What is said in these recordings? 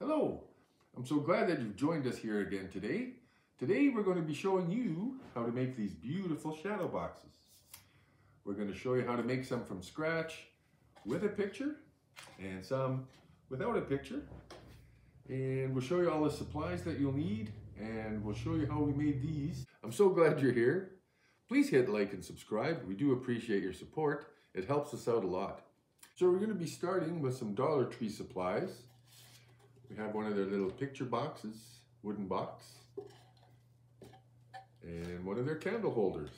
Hello, I'm so glad that you've joined us here again today. Today we're going to be showing you how to make these beautiful shadow boxes. We're going to show you how to make some from scratch with a picture and some without a picture. And we'll show you all the supplies that you'll need and we'll show you how we made these. I'm so glad you're here. Please hit like and subscribe. We do appreciate your support. It helps us out a lot. So we're going to be starting with some Dollar Tree supplies. We have one of their little picture boxes, wooden box, and one of their candle holders.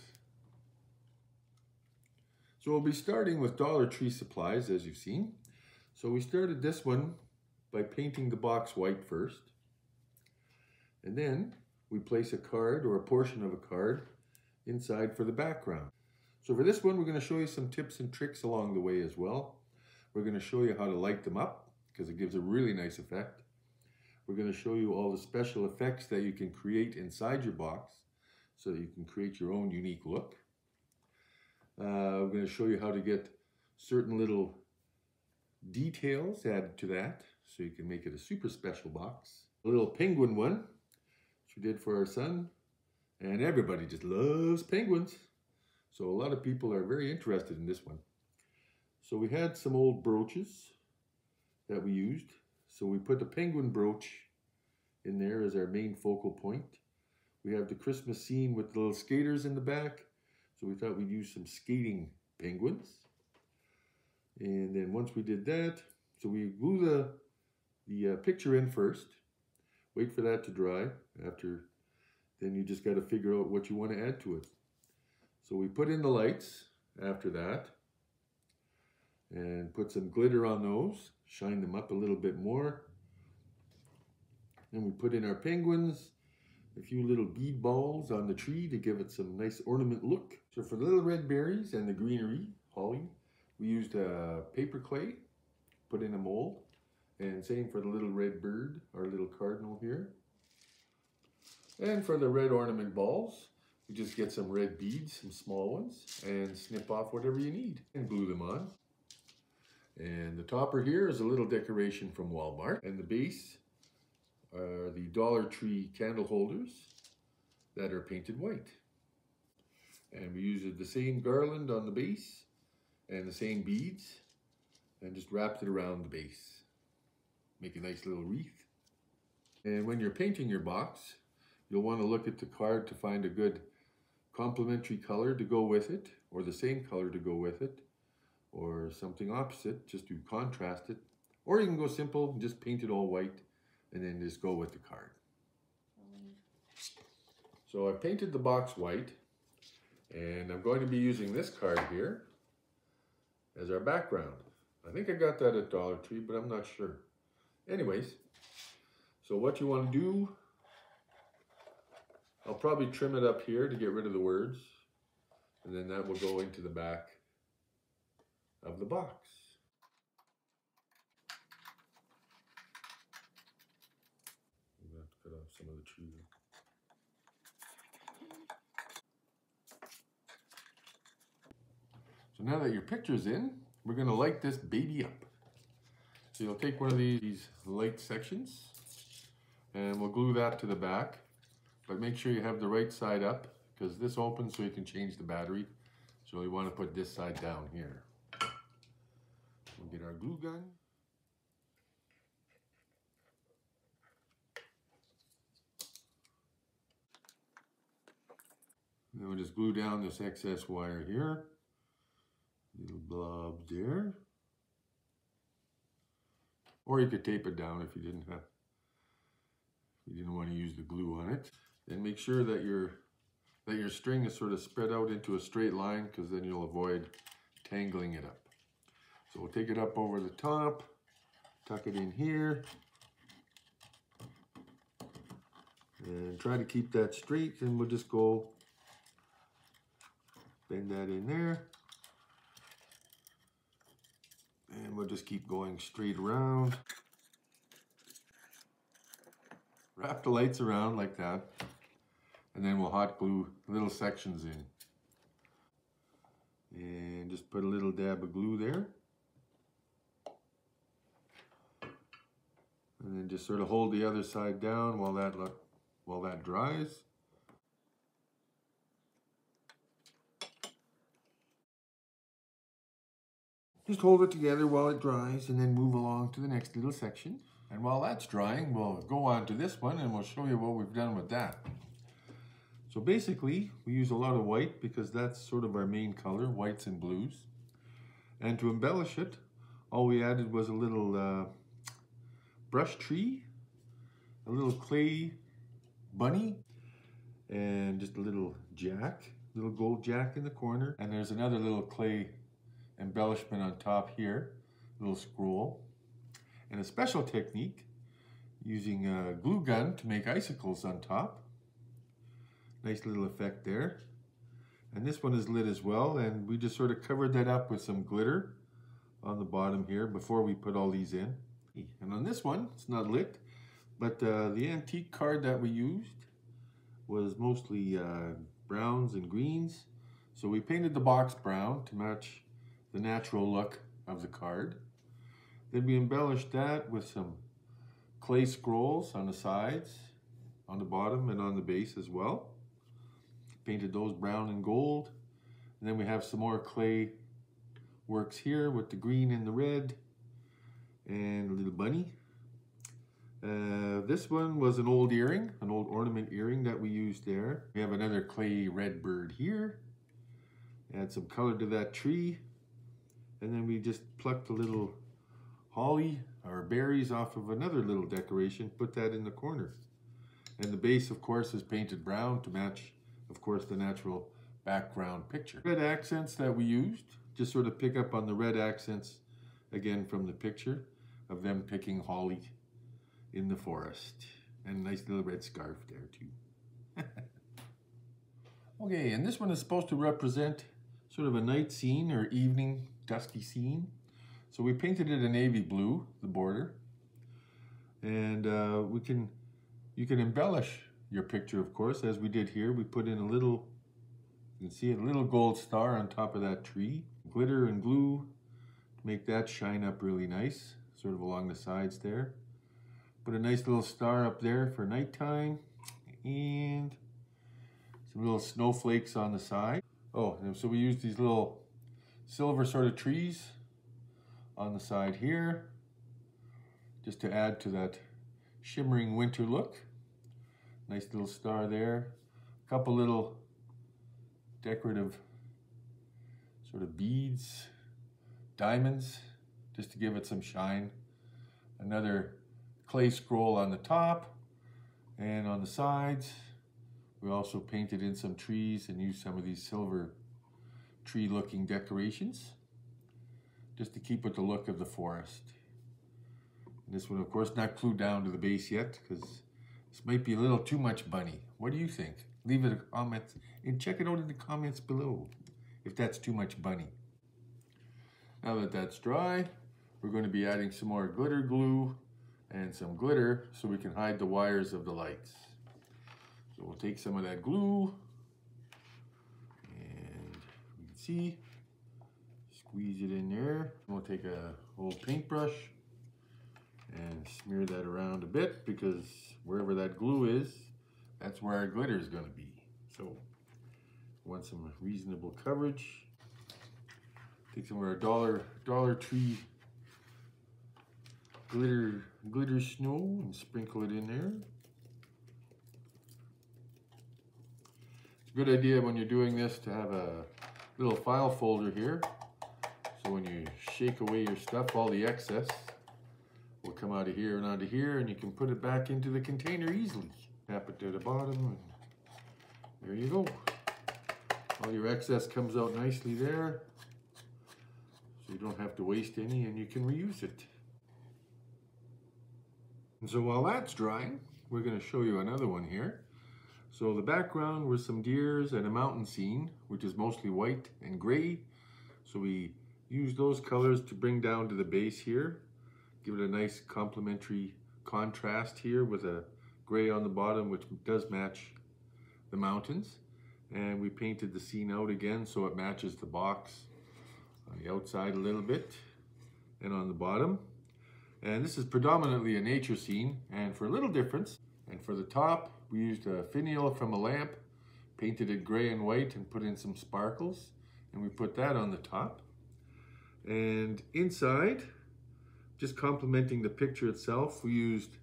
So we'll be starting with Dollar Tree supplies, as you've seen. So we started this one by painting the box white first. And then we place a card or a portion of a card inside for the background. So for this one, we're going to show you some tips and tricks along the way as well. We're going to show you how to light them up because it gives a really nice effect. We're going to show you all the special effects that you can create inside your box so that you can create your own unique look. We're going to show you how to get certain little details added to that so you can make it a super special box. A little penguin one, which we did for our son, and everybody just loves penguins. So a lot of people are very interested in this one. So we had some old brooches that we used. So we put the penguin brooch in there as our main focal point. We have the Christmas scene with the little skaters in the back. So we thought we'd use some skating penguins. And then once we did that, so we glue the picture in first. Wait for that to dry. Then you just got to figure out what you want to add to it. So we put in the lights after that. And put some glitter on those, shine them up a little bit more. And we put in our penguins, a few little bead balls on the tree to give it some nice ornament look. So for the little red berries and the greenery, holly, we used paper clay, put in a mold. And same for the little red bird, our little cardinal here. And for the red ornament balls, we just get some red beads, some small ones, and snip off whatever you need and glue them on. And the topper here is a little decoration from Walmart. And the base are the Dollar Tree candle holders that are painted white. And we used the same garland on the base and the same beads and just wrapped it around the base. Make a nice little wreath. And when you're painting your box, you'll want to look at the card to find a good complementary color to go with it, or the same color to go with it, or something opposite, just to contrast it. Or you can go simple and just paint it all white and then just go with the card. So I painted the box white and I'm going to be using this card here as our background. I think I got that at Dollar Tree, but I'm not sure. Anyways, so what you want to do, I'll probably trim it up here to get rid of the words, and then that will go into the back of the box. I'm going to have to cut off some of the tree. So now that your picture's in, we're going to light this baby up. So you'll take one of these light sections and we'll glue that to the back. But make sure you have the right side up because this opens so you can change the battery. So we want to put this side down here. We'll get our glue gun. And then we'll just glue down this excess wire here. Little blobs there. Or you could tape it down if you didn't want to use the glue on it. Then make sure that your string is sort of spread out into a straight line because then you'll avoid tangling it up. So we'll take it up over the top, tuck it in here, and try to keep that straight, and we'll just go bend that in there. And we'll just keep going straight around. Wrap the lights around like that, and then we'll hot glue little sections in. And just put a little dab of glue there. And then just sort of hold the other side down while that dries. Just hold it together while it dries and then move along to the next little section. And while that's drying, we'll go on to this one and we'll show you what we've done with that. So basically, we use a lot of white because that's sort of our main color, whites and blues. And to embellish it, all we added was a little brush tree, a little clay bunny, and just a little jack, little gold jack in the corner. And there's another little clay embellishment on top here, little scroll. And a special technique, using a glue gun to make icicles on top. Nice little effect there. And this one is lit as well, and we just sort of covered that up with some glitter on the bottom here before we put all these in. And on this one, it's not lit, but the antique card that we used was mostly browns and greens. So we painted the box brown to match the natural look of the card. Then we embellished that with some clay scrolls on the sides, on the bottom, and on the base as well. Painted those brown and gold. And then we have some more clay works here with the green and the red, and a little bunny. This one was an old earring, an old ornament earring that we used there. We have another clay red bird here. Add some color to that tree. And then we just plucked a little holly or berries off of another little decoration, put that in the corner. And the base, of course, is painted brown to match, of course, the natural background picture. Red accents that we used, just sort of pick up on the red accents again from the picture of them picking holly in the forest. And a nice little red scarf there too. Okay, and this one is supposed to represent sort of a night scene or evening dusky scene. So we painted it a navy blue, the border. And you can embellish your picture, of course, as we did here. We put in a little, you can see a little gold star on top of that tree. Glitter and glue to make that shine up really nice, sort of along the sides there. Put a nice little star up there for nighttime, and some little snowflakes on the side. Oh, and so we used these little silver sort of trees on the side here, just to add to that shimmering winter look. Nice little star there. A couple little decorative sort of beads, diamonds, just to give it some shine. Another clay scroll on the top and on the sides. We also painted in some trees and used some of these silver tree looking decorations just to keep with the look of the forest. And this one, of course, not glued down to the base yet because this might be a little too much bunny. What do you think? Leave it a comment and check it out in the comments below if that's too much bunny. Now that that's dry, we're going to be adding some more glitter glue and some glitter so we can hide the wires of the lights. So we'll take some of that glue and you can see, squeeze it in there. We'll take a old paintbrush and smear that around a bit because wherever that glue is, that's where our glitter is going to be. So we want some reasonable coverage. Take some of our Dollar Tree glitter snow and sprinkle it in there. It's a good idea when you're doing this to have a little file folder here. So when you shake away your stuff, all the excess will come out of here and onto here, and you can put it back into the container easily. Tap it to the bottom, and there you go. All your excess comes out nicely there, so you don't have to waste any, and you can reuse it. And so while that's drying, we're going to show you another one here. So the background were some deers and a mountain scene, which is mostly white and gray. So we used those colors to bring down to the base here. Give it a nice complementary contrast here with a gray on the bottom, which does match the mountains. And we painted the scene out again so it matches the box on the outside a little bit and on the bottom. And this is predominantly a nature scene, and for a little difference, and for the top, we used a finial from a lamp, painted it gray and white and put in some sparkles, and we put that on the top. And inside, just complementing the picture itself, we used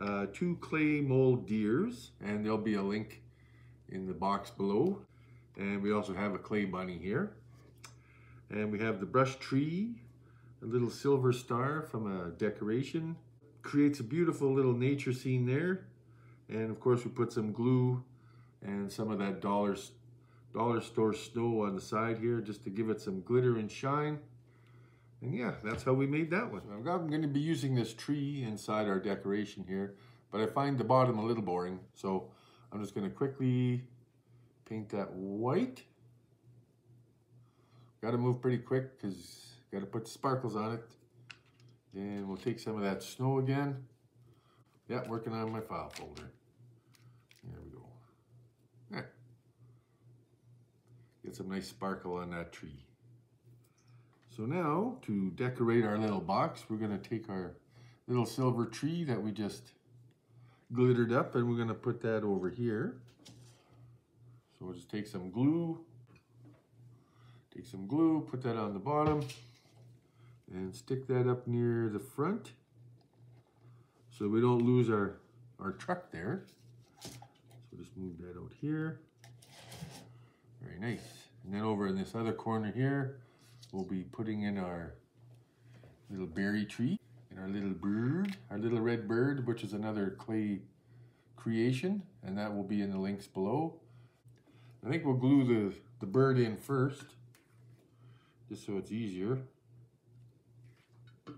2 clay mold deers, and there'll be a link in the box below. And we also have a clay bunny here. And we have the brush tree, a little silver star from a decoration. Creates a beautiful little nature scene there. And of course we put some glue and some of that dollar store snow on the side here just to give it some glitter and shine. And yeah, that's how we made that one. I'm going to be using this tree inside our decoration here, but I find the bottom a little boring. So I'm just going to quickly paint that white. Got to move pretty quick because got to put the sparkles on it. And we'll take some of that snow again. Yeah, working on my file folder. There we go. Yeah. Get some nice sparkle on that tree. So now, to decorate our little box, we're going to take our little silver tree that we just glittered up, and we're going to put that over here. So we'll just take some glue, put that on the bottom, and stick that up near the front so we don't lose our truck there. So just move that out here. Very nice. And then over in this other corner here, we'll be putting in our little berry tree and our little bird, our little red bird, which is another clay creation, and that will be in the links below. I think we'll glue the bird in first, just so it's easier. So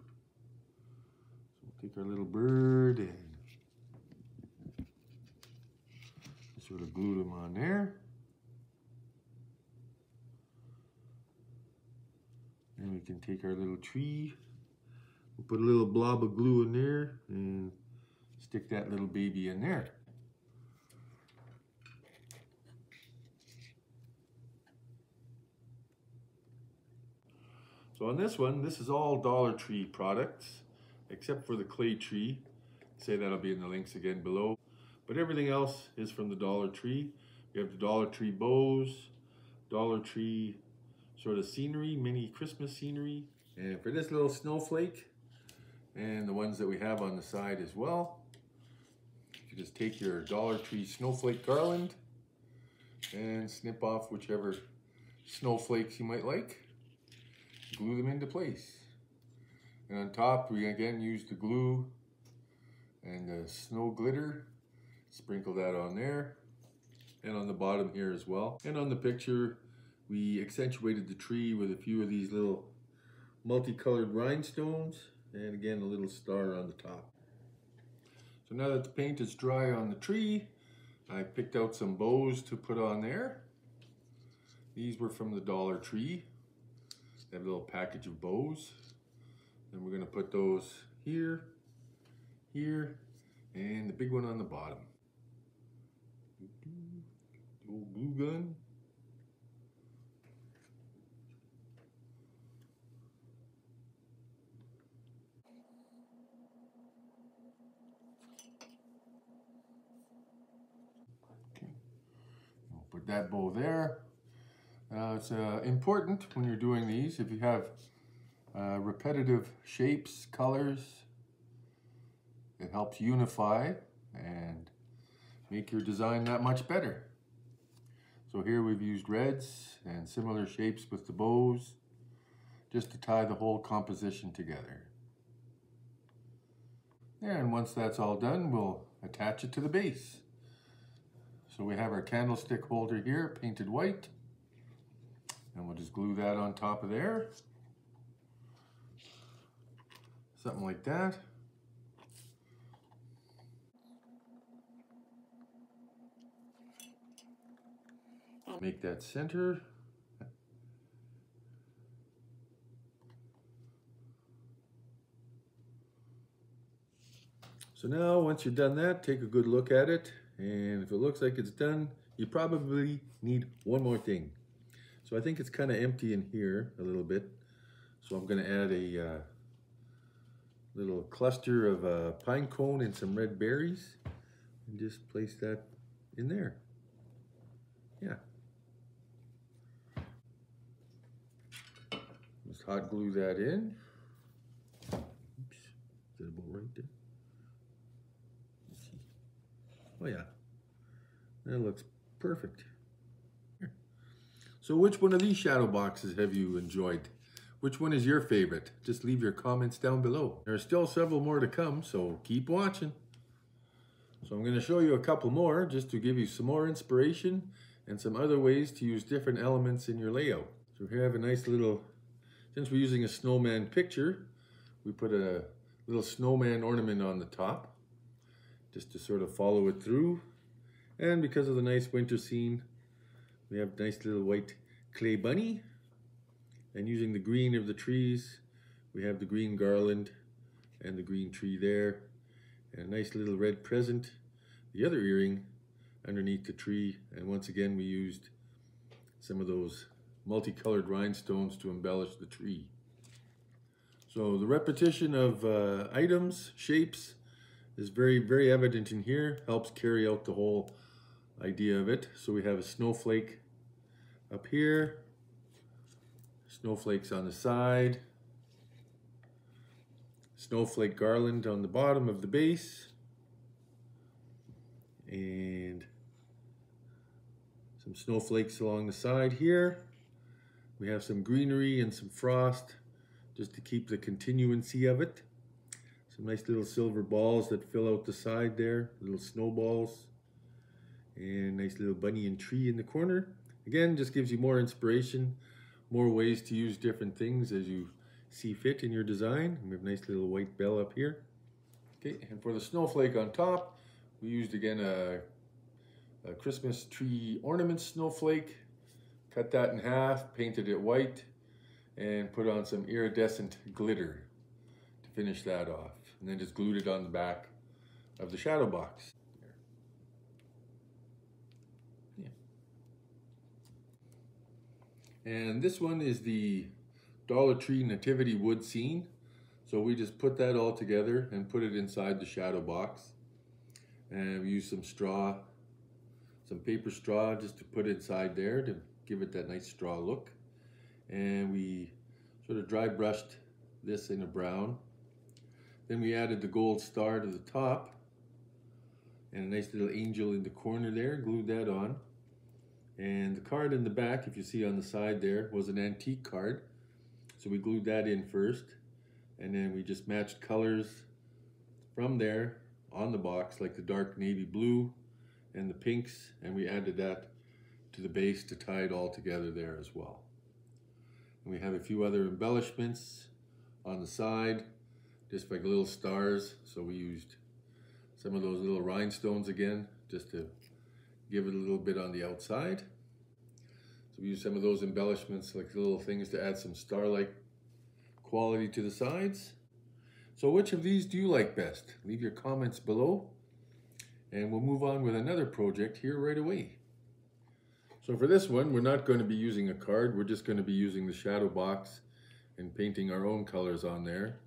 we'll take our little bird and sort of glue them on there. And we can take our little tree, we'll put a little blob of glue in there and stick that little baby in there. So on this one, this is all Dollar Tree products, except for the clay tree. Say that'll be in the links again below. But everything else is from the Dollar Tree. We have the Dollar Tree bows, Dollar Tree sort of scenery, mini Christmas scenery. And for this little snowflake, and the ones that we have on the side as well, you just take your Dollar Tree snowflake garland and snip off whichever snowflakes you might like. Glue them into place. And on top, we again use the glue and the snow glitter. Sprinkle that on there. And on the bottom here as well. And on the picture, we accentuated the tree with a few of these little multicolored rhinestones, and again a little star on the top. So now that the paint is dry on the tree, I picked out some bows to put on there. These were from the Dollar Tree. They have a little package of bows. Then we're going to put those here, here, and the big one on the bottom. The old glue gun. Put that bow there. It's important when you're doing these, if you have repetitive shapes, colors, it helps unify and make your design that much better. So here we've used reds and similar shapes with the bows just to tie the whole composition together. And once that's all done, we'll attach it to the base. So we have our candlestick holder here, painted white, and we'll just glue that on top of there. Something like that. Make that center. So now, once you've done that, take a good look at it. And if it looks like it's done, you probably need one more thing. So I think it's kind of empty in here a little bit. So I'm going to add a little cluster of a pine cone and some red berries, and just place that in there. Yeah. Just hot glue that in. Oops, is that about right there? Let's see. Oh yeah, that looks perfect. Here. So which one of these shadow boxes have you enjoyed? Which one is your favorite? Just leave your comments down below. There are still several more to come, so keep watching. So I'm going to show you a couple more just to give you some more inspiration and some other ways to use different elements in your layout. So here I have a nice little, since we're using a snowman picture, we put a little snowman ornament on the top just to sort of follow it through. And because of the nice winter scene, we have a nice little white clay bunny. And using the green of the trees, we have the green garland and the green tree there. And a nice little red present, the other earring underneath the tree. And once again, we used some of those multicolored rhinestones to embellish the tree. So the repetition of items, shapes, is very evident in here, helps carry out the whole idea of it. So we have a snowflake up here, snowflakes on the side, snowflake garland on the bottom of the base, and some snowflakes along the side here. We have some greenery and some frost just to keep the continuancy of it. Some nice little silver balls that fill out the side there, little snowballs, and nice little bunny and tree in the corner. Again, just gives you more inspiration, more ways to use different things as you see fit in your design. We have a nice little white bell up here. Okay, and for the snowflake on top, we used again a Christmas tree ornament snowflake. Cut that in half, painted it white, and put on some iridescent glitter to finish that off. And then just glued it on the back of the shadow box. Yeah. And this one is the Dollar Tree nativity wood scene. So we just put that all together and put it inside the shadow box. And we used some straw, some paper straw just to put inside there to give it that nice straw look. And we sort of dry brushed this in a brown. Then we added the gold star to the top and a nice little angel in the corner there, glued that on. And the card in the back, if you see on the side there, was an antique card. So we glued that in first, and then we just matched colors from there on the box, like the dark navy blue and the pinks, and we added that to the base to tie it all together there as well. And we have a few other embellishments on the side, just like little stars. So we used some of those little rhinestones again, just to give it a little bit on the outside. So we used some of those embellishments, like little things to add some star-like quality to the sides. So which of these do you like best? Leave your comments below, and we'll move on with another project here right away. So for this one, we're not going to be using a card, we're just going to be using the shadow box and painting our own colors on there.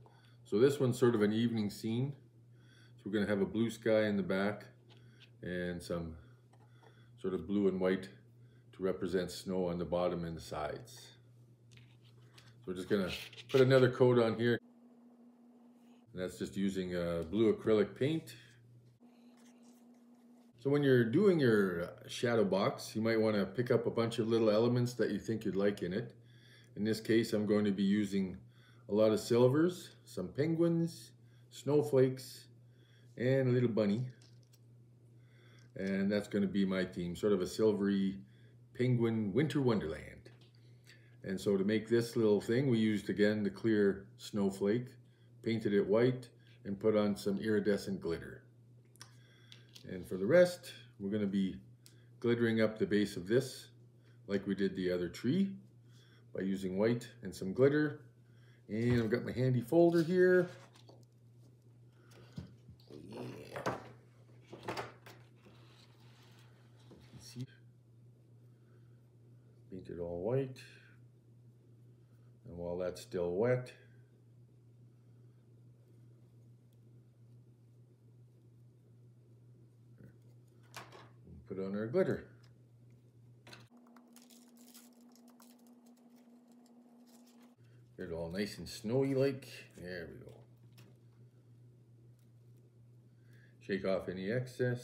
So this one's sort of an evening scene. So we're going to have a blue sky in the back and some sort of blue and white to represent snow on the bottom and the sides. So we're just going to put another coat on here. And that's just using blue acrylic paint. So when you're doing your shadow box, you might want to pick up a bunch of little elements that you think you'd like in it. In this case, I'm going to be using a lot of silvers, some penguins, snowflakes, and a little bunny. And that's going to be my theme, sort of a silvery penguin winter wonderland. And so to make this little thing, we used again the clear snowflake, painted it white, and put on some iridescent glitter. And for the rest, we're going to be glittering up the base of this like we did the other tree by using white and some glitter. And I've got my handy folder here. Yeah. See, paint it all white. And while that's still wet, put on our glitter. Get it all nice and snowy like. There we go. Shake off any excess.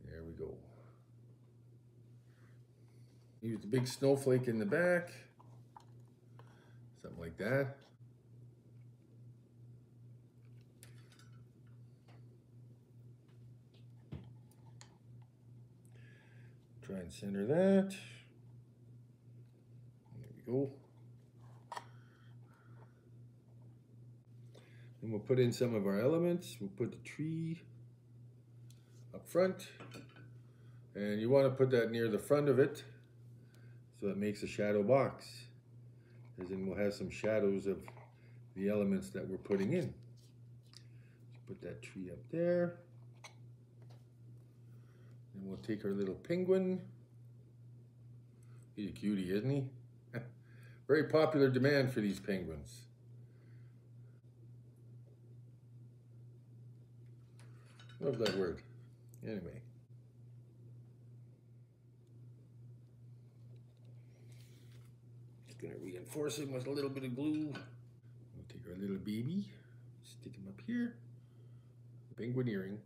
There we go. Use the big snowflake in the back. Something like that. Try and center that. There we go. And we'll put in some of our elements. We'll put the tree up front. And you want to put that near the front of it so it makes a shadow box. As in we'll have some shadows of the elements that we're putting in. Let's put that tree up there. And we'll take our little penguin. He's a cutie, isn't he? Very popular demand for these penguins. Love that word. Anyway. Just gonna reinforce him with a little bit of glue. We'll take our little baby, stick him up here. Penguin earring.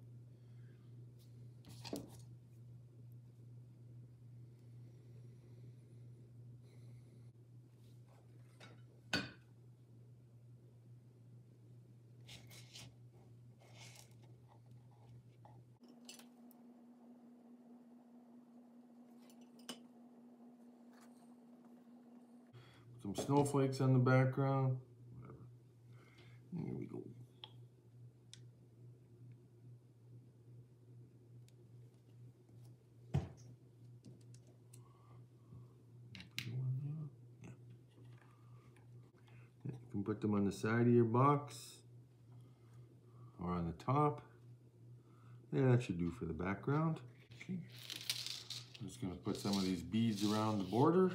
Some snowflakes on the background. Whatever. Here we go. You can put them on the side of your box or on the top. Yeah, that should do for the background. Okay. I'm just going to put some of these beads around the border.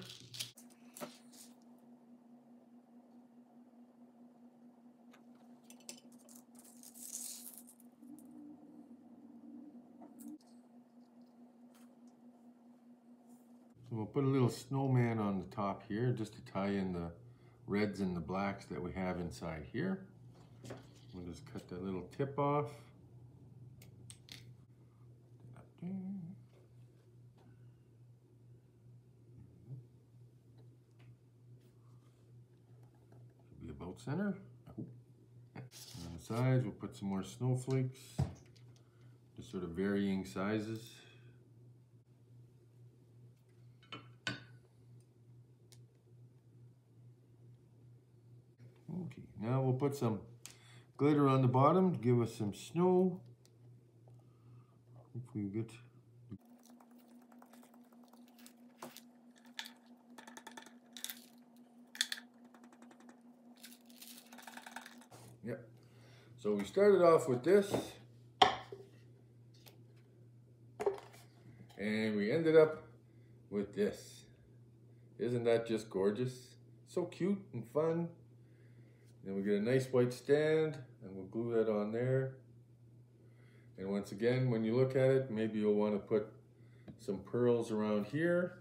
So we'll put a little snowman on the top here just to tie in the reds and the blacks that we have inside here. We'll just cut that little tip off. Should be about center. And on the sides we'll put some more snowflakes, just sort of varying sizes. Okay, now we'll put some glitter on the bottom to give us some snow. Hopefully we get... Yep. So we started off with this. And we ended up with this. Isn't that just gorgeous? So cute and fun. Then we get a nice white stand and we'll glue that on there. And once again, when you look at it, maybe you'll want to put some pearls around here,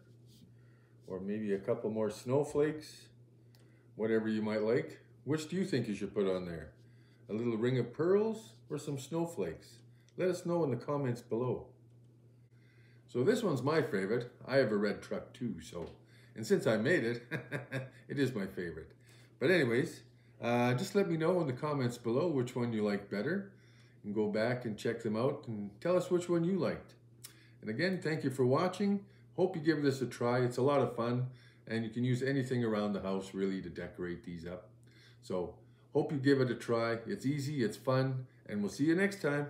or maybe a couple more snowflakes, whatever you might like. Which do you think you should put on there? A little ring of pearls or some snowflakes? Let us know in the comments below. So this one's my favorite. I have a red truck too, and since I made it, it is my favorite. But anyways, just let me know in the comments below which one you like better, and go back and check them out and tell us which one you liked. And again, thank you for watching. Hope you give this a try. It's a lot of fun, and you can use anything around the house really to decorate these up. So hope you give it a try. It's easy, it's fun, and we'll see you next time.